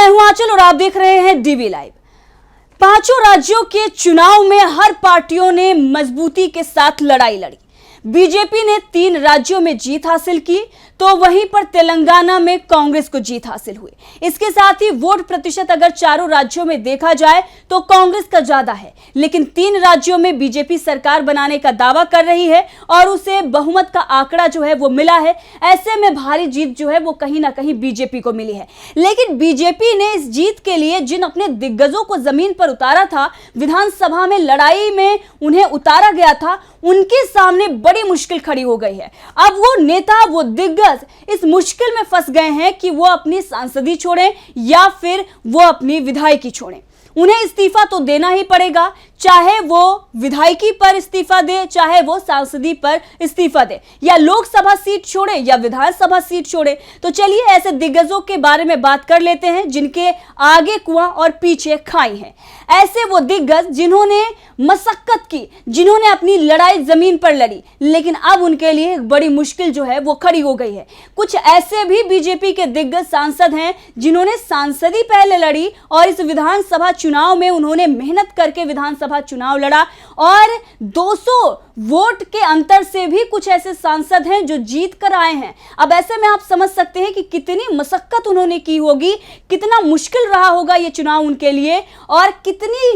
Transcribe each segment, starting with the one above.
मैं हूं आंचल और आप देख रहे हैं डीवी लाइव। पांचों राज्यों के चुनाव में हर पार्टियों ने मजबूती के साथ लड़ाई लड़ी। बीजेपी ने 3 राज्यों में जीत हासिल की तो वहीं पर तेलंगाना में कांग्रेस को जीत हासिल हुई। इसके साथ ही वोट प्रतिशत अगर चारों राज्यों में देखा जाए तो कांग्रेस का ज्यादा है, लेकिन 3 राज्यों में बीजेपी सरकार बनाने का दावा कर रही है और उसे बहुमत का आंकड़ा जो है वो मिला है। ऐसे में भारी जीत जो है वो कहीं ना कहीं बीजेपी को मिली है। लेकिन बीजेपी ने इस जीत के लिए जिन अपने दिग्गजों को जमीन पर उतारा था, विधानसभा में लड़ाई में उन्हें उतारा गया था, उनके सामने बड़ी मुश्किल खड़ी हो गई है। अब वो नेता, वो दिग्गज इस मुश्किल में फंस गए हैं कि वो अपनी सांसदी छोड़ें या फिर वो अपनी विधायकी छोड़ें। उन्हें इस्तीफा तो देना ही पड़ेगा, चाहे वो विधायकी पर इस्तीफा दे, चाहे वो सांसदी पर इस्तीफा दे, या लोकसभा सीट छोड़े या विधानसभा सीट छोड़े। तो चलिए ऐसे दिग्गजों के बारे में बात कर लेते हैं जिनके आगे कुआं और पीछे खाई है। ऐसे वो दिग्गज जिन्होंने मशक्कत की, जिन्होंने अपनी लड़ाई जमीन पर लड़ी, लेकिन अब उनके लिए एक बड़ी मुश्किल जो है वो खड़ी हो गई है। कुछ ऐसे भी बीजेपी के दिग्गज सांसद हैं जिन्होंने सांसदी पहले लड़ी और इस विधानसभा चुनाव में उन्होंने मेहनत करके विधानसभा चुनाव लड़ा और 200 वोट के अंतर से भी कुछ ऐसे सांसद हैं जो जीत कर आए हैं। अब ऐसे में आप समझ सकते हैं कि कितनी मशक्कत उन्होंने की होगी, कितना मुश्किल रहा होगा ये चुनाव उनके लिए और कितनी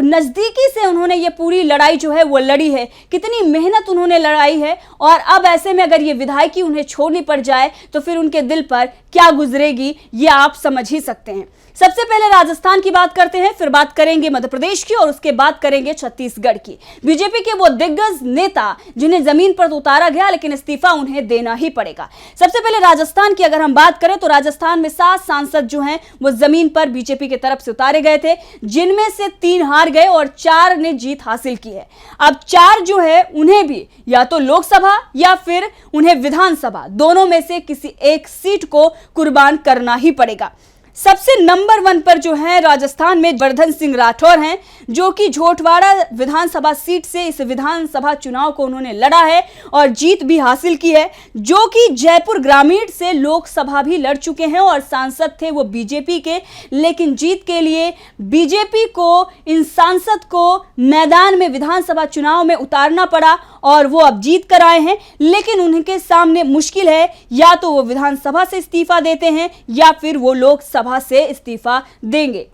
नजदीकी से उन्होंने ये पूरी लड़ाई जो है वो लड़ी है, कितनी मेहनत उन्होंने लड़ाई है। और अब ऐसे में अगर ये विधायकी उन्हें छोड़नी पड़ जाए तो फिर उनके दिल पर क्या गुजरेगी ये आप समझ ही सकते हैं। सबसे पहले राजस्थान की बात करते हैं, फिर बात करेंगे मध्य प्रदेश की और उसके बाद करेंगे छत्तीसगढ़ की। बीजेपी के वो दिग्गज नेता जिन्हें जमीन पर उतारा गया लेकिन इस्तीफा उन्हें देना ही पड़ेगा। सबसे पहले राजस्थान की अगर हम बात करें तो राजस्थान में 7 सांसद जो हैं वो जमीन पर बीजेपी की तरफ से उतारे गए थे, जिनमें से 3 हार गए और 4 ने जीत हासिल की है। अब 4 जो है उन्हें भी या तो लोकसभा या फिर उन्हें विधानसभा, दोनों में से किसी एक सीट को कुर्बान करना ही पड़ेगा। सबसे नंबर 1 पर जो है राजस्थान में वर्धन सिंह राठौर हैं, जो कि झोटवाड़ा विधानसभा सीट से इस विधानसभा चुनाव को उन्होंने लड़ा है और जीत भी हासिल की है, जो कि जयपुर ग्रामीण से लोकसभा भी लड़ चुके हैं और सांसद थे वो बीजेपी के। लेकिन जीत के लिए बीजेपी को इन सांसद को मैदान में विधानसभा चुनाव में उतारना पड़ा और वो अब जीत कर आए हैं। लेकिन उनके सामने मुश्किल है, या तो वो विधानसभा से इस्तीफा देते हैं या फिर वो लोकसभा से इस्तीफा देंगे।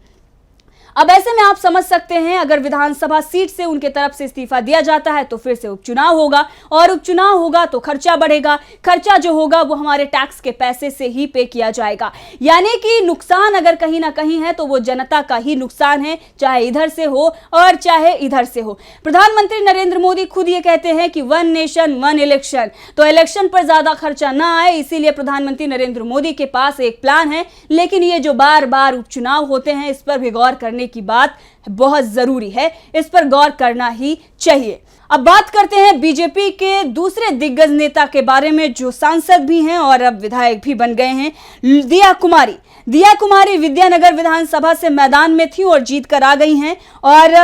अब ऐसे में आप समझ सकते हैं अगर विधानसभा सीट से उनके तरफ से इस्तीफा दिया जाता है तो फिर से उपचुनाव होगा और उपचुनाव होगा तो खर्चा बढ़ेगा। खर्चा जो होगा वो हमारे टैक्स के पैसे से ही पे किया जाएगा, यानी कि नुकसान अगर कहीं ना कहीं है तो वो जनता का ही नुकसान है, चाहे इधर से हो और चाहे इधर से हो। प्रधानमंत्री नरेंद्र मोदी खुद ये कहते हैं कि 1 नेशन 1 इलेक्शन, तो इलेक्शन पर ज्यादा खर्चा ना आए, इसीलिए प्रधानमंत्री नरेंद्र मोदी के पास एक प्लान है। लेकिन ये जो बार बार उपचुनाव होते हैं इस पर भी गौर करने की बात बहुत जरूरी है, इस पर गौर करना ही चाहिए। अब बात करते हैं बीजेपी के दूसरे दिग्गज नेता के बारे में जो सांसद भी हैं और अब विधायक भी बन गए हैं, दिया कुमारी। दिया कुमारी विद्यानगर विधानसभा से मैदान में थी और जीत कर आ गई हैं और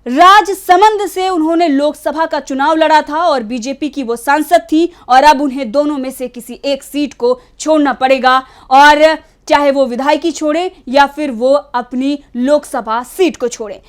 राजसमंद से उन्होंने लोकसभा का चुनाव लड़ा था और बीजेपी की वो सांसद थी और अब उन्हें दोनों में से किसी एक सीट को छोड़ना पड़ेगा, और चाहे वो विधायकी छोड़े या फिर वो अपनी लोकसभा सीट को छोड़े।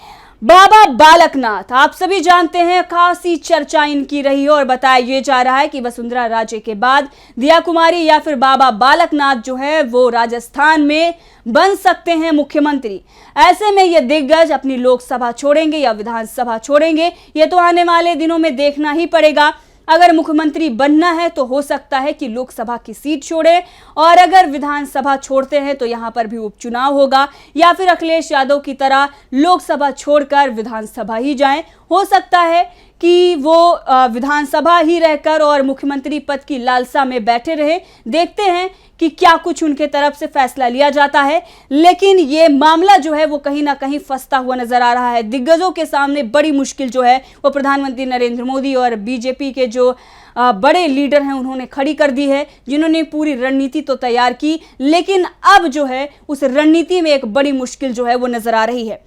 बाबा बालकनाथ, आप सभी जानते हैं खासी चर्चा इनकी रही है और बताया ये जा रहा है कि वसुंधरा राजे के बाद दिया कुमारी या फिर बाबा बालकनाथ जो है वो राजस्थान में बन सकते हैं मुख्यमंत्री। ऐसे में ये दिग्गज अपनी लोकसभा छोड़ेंगे या विधानसभा छोड़ेंगे, ये तो आने वाले दिनों में देखना ही पड़ेगा। अगर मुख्यमंत्री बनना है तो हो सकता है कि लोकसभा की सीट छोड़े, और अगर विधानसभा छोड़ते हैं तो यहां पर भी उपचुनाव होगा, या फिर अखिलेश यादव की तरह लोकसभा छोड़कर विधानसभा ही जाएं। हो सकता है कि वो विधानसभा ही रहकर और मुख्यमंत्री पद की लालसा में बैठे रहे। देखते हैं कि क्या कुछ उनके तरफ से फैसला लिया जाता है। लेकिन ये मामला जो है वो कहीं ना कहीं फंसता हुआ नजर आ रहा है। दिग्गजों के सामने बड़ी मुश्किल जो है वो प्रधानमंत्री नरेंद्र मोदी और बीजेपी के जो बड़े लीडर हैं उन्होंने खड़ी कर दी है, जिन्होंने पूरी रणनीति तो तैयार की, लेकिन अब जो है उस रणनीति में एक बड़ी मुश्किल जो है वो नजर आ रही है।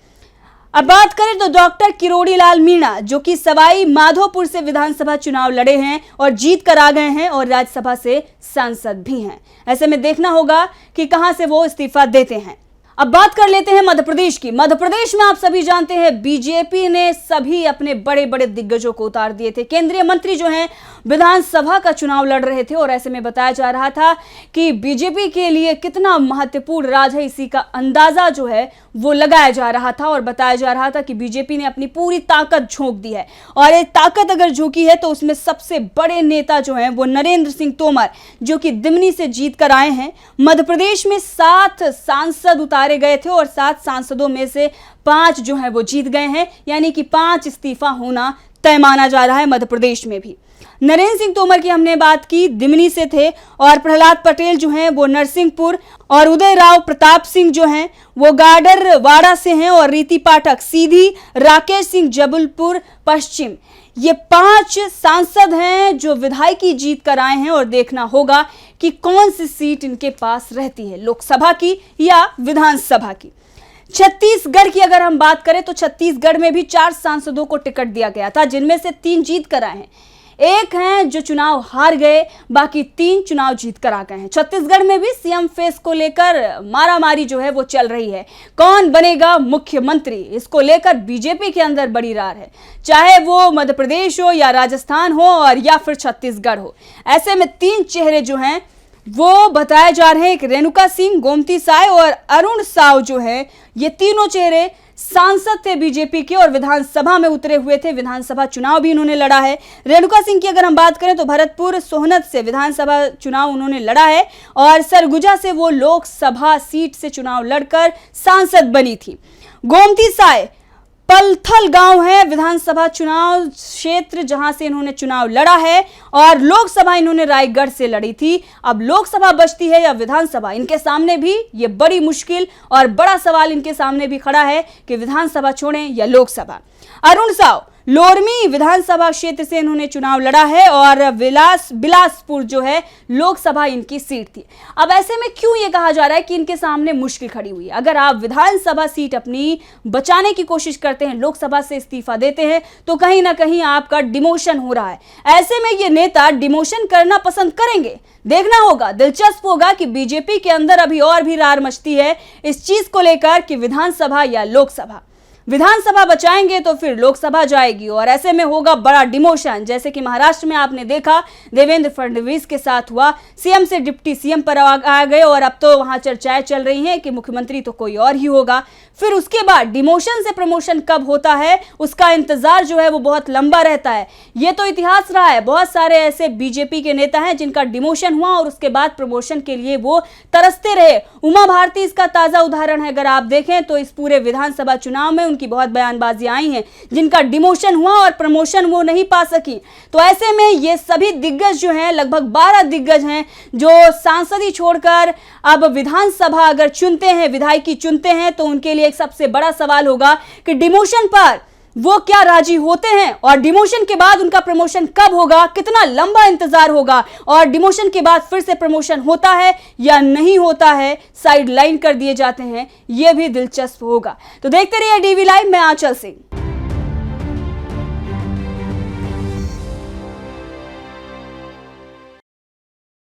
अब बात करें तो डॉक्टर किरोड़ी लाल मीणा, जो कि सवाई माधोपुर से विधानसभा चुनाव लड़े हैं और जीत कर आ गए हैं और राज्यसभा से सांसद भी हैं। ऐसे में देखना होगा कि कहां से वो इस्तीफा देते हैं। अब बात कर लेते हैं मध्य प्रदेश की। मध्य प्रदेश में आप सभी जानते हैं बीजेपी ने सभी अपने बड़े बड़े दिग्गजों को उतार दिए थे। केंद्रीय मंत्री जो हैं विधानसभा का चुनाव लड़ रहे थे और ऐसे में बताया जा रहा था कि बीजेपी के लिए कितना महत्वपूर्ण राज है, इसी का अंदाजा जो है वो लगाया जा रहा था और बताया जा रहा था कि बीजेपी ने अपनी पूरी ताकत झोंक दी है और ये ताकत अगर झोंकी है तो उसमें सबसे बड़े नेता जो हैं वो नरेंद्र सिंह तोमर, जो कि दिमनी से जीत कर आए हैं। मध्य प्रदेश में 7 सांसद उतारे गए थे और 7 सांसदों में से 5 जो है वो जीत गए हैं, यानी कि 5 इस्तीफा होना तय माना जा रहा है मध्य प्रदेश में भी। नरेंद्र सिंह तोमर की हमने बात की, दिमनी से थे, और प्रहलाद पटेल जो हैं वो नरसिंहपुर, और उदय राव प्रताप सिंह जो हैं वो गाडरवाड़ा से हैं, और रीति पाठक सीधी, राकेश सिंह जबलपुर पश्चिम। ये 5 सांसद हैं जो विधायकी जीत कर आए हैं और देखना होगा कि कौन सी सीट इनके पास रहती है, लोकसभा की या विधानसभा की। छत्तीसगढ़ की अगर हम बात करें तो छत्तीसगढ़ में भी 4 सांसदों को टिकट दिया गया था, जिनमें से 3 जीत कर आए हैं। एक हैं जो चुनाव हार गए, बाकी 3 चुनाव जीत कर आ गए हैं। छत्तीसगढ़ में भी सीएम फेस को लेकर मारामारी जो है वो चल रही है। कौन बनेगा मुख्यमंत्री, इसको लेकर बीजेपी के अंदर बड़ी रार है, चाहे वो मध्य प्रदेश हो या राजस्थान हो और या फिर छत्तीसगढ़ हो। ऐसे में 3 चेहरे जो हैं वो बताए जा रहे हैं कि रेणुका सिंह, गोमती साय और अरुण साव जो है, ये तीनों चेहरे सांसद थे बीजेपी के और विधानसभा में उतरे हुए थे। विधानसभा चुनाव भी इन्होंने लड़ा है। रेणुका सिंह की अगर हम बात करें तो भरतपुर सोहनत से विधानसभा चुनाव उन्होंने लड़ा है और सरगुजा से वो लोकसभा सीट से चुनाव लड़कर सांसद बनी थी। गोमती साय पलथल गांव है विधानसभा चुनाव क्षेत्र जहां से इन्होंने चुनाव लड़ा है, और लोकसभा इन्होंने रायगढ़ से लड़ी थी। अब लोकसभा बचती है या विधानसभा, इनके सामने भी ये बड़ी मुश्किल और बड़ा सवाल इनके सामने भी खड़ा है कि विधानसभा छोड़ें या लोकसभा। अरुण साव लोरमी विधानसभा क्षेत्र से इन्होंने चुनाव लड़ा है और बिलासपुर जो है लोकसभा इनकी सीट थी। अब ऐसे में क्यों ये कहा जा रहा है कि इनके सामने मुश्किल खड़ी हुई है? अगर आप विधानसभा सीट अपनी बचाने की कोशिश करते हैं, लोकसभा से इस्तीफा देते हैं, तो कहीं ना कहीं आपका डिमोशन हो रहा है। ऐसे में ये नेता डिमोशन करना पसंद करेंगे। देखना होगा, दिलचस्प होगा कि बीजेपी के अंदर अभी और भी रार मचती है इस चीज को लेकर कि विधानसभा या लोकसभा। विधानसभा बचाएंगे तो फिर लोकसभा जाएगी और ऐसे में होगा बड़ा डिमोशन, जैसे कि महाराष्ट्र में आपने देखा देवेंद्र फडणवीस के साथ हुआ। सीएम से डिप्टी सीएम पर आ गए और अब तो वहां चर्चाएं चल रही हैं कि मुख्यमंत्री तो कोई और ही होगा। फिर उसके बाद डिमोशन से प्रमोशन कब होता है, उसका इंतजार जो है वो बहुत लंबा रहता है। ये तो इतिहास रहा है। बहुत सारे ऐसे बीजेपी के नेता हैं जिनका डिमोशन हुआ और उसके बाद प्रमोशन के लिए वो तरसते रहे। उमा भारती इसका ताजा उदाहरण है। अगर आप देखें तो इस पूरे विधानसभा चुनाव में उनकी बहुत बयानबाजी आई है, जिनका डिमोशन हुआ और प्रमोशन वो नहीं पा सकी। तो ऐसे में ये सभी दिग्गज जो हैं, लगभग 12 दिग्गज हैं जो सांसदी छोड़कर अब विधानसभा अगर चुनते हैं, विधायकी चुनते हैं, तो उनके लिए एक सबसे बड़ा सवाल होगा कि डिमोशन पर वो क्या राजी होते हैं और डिमोशन के बाद उनका प्रमोशन कब होगा, कितना लंबा इंतजार होगा, और डिमोशन के बाद फिर से प्रमोशन होता है या नहीं होता है, साइड लाइन कर दिए जाते हैं, यह भी दिलचस्प होगा। तो देखते रहिए डीवी लाइव में आंचल सिंह।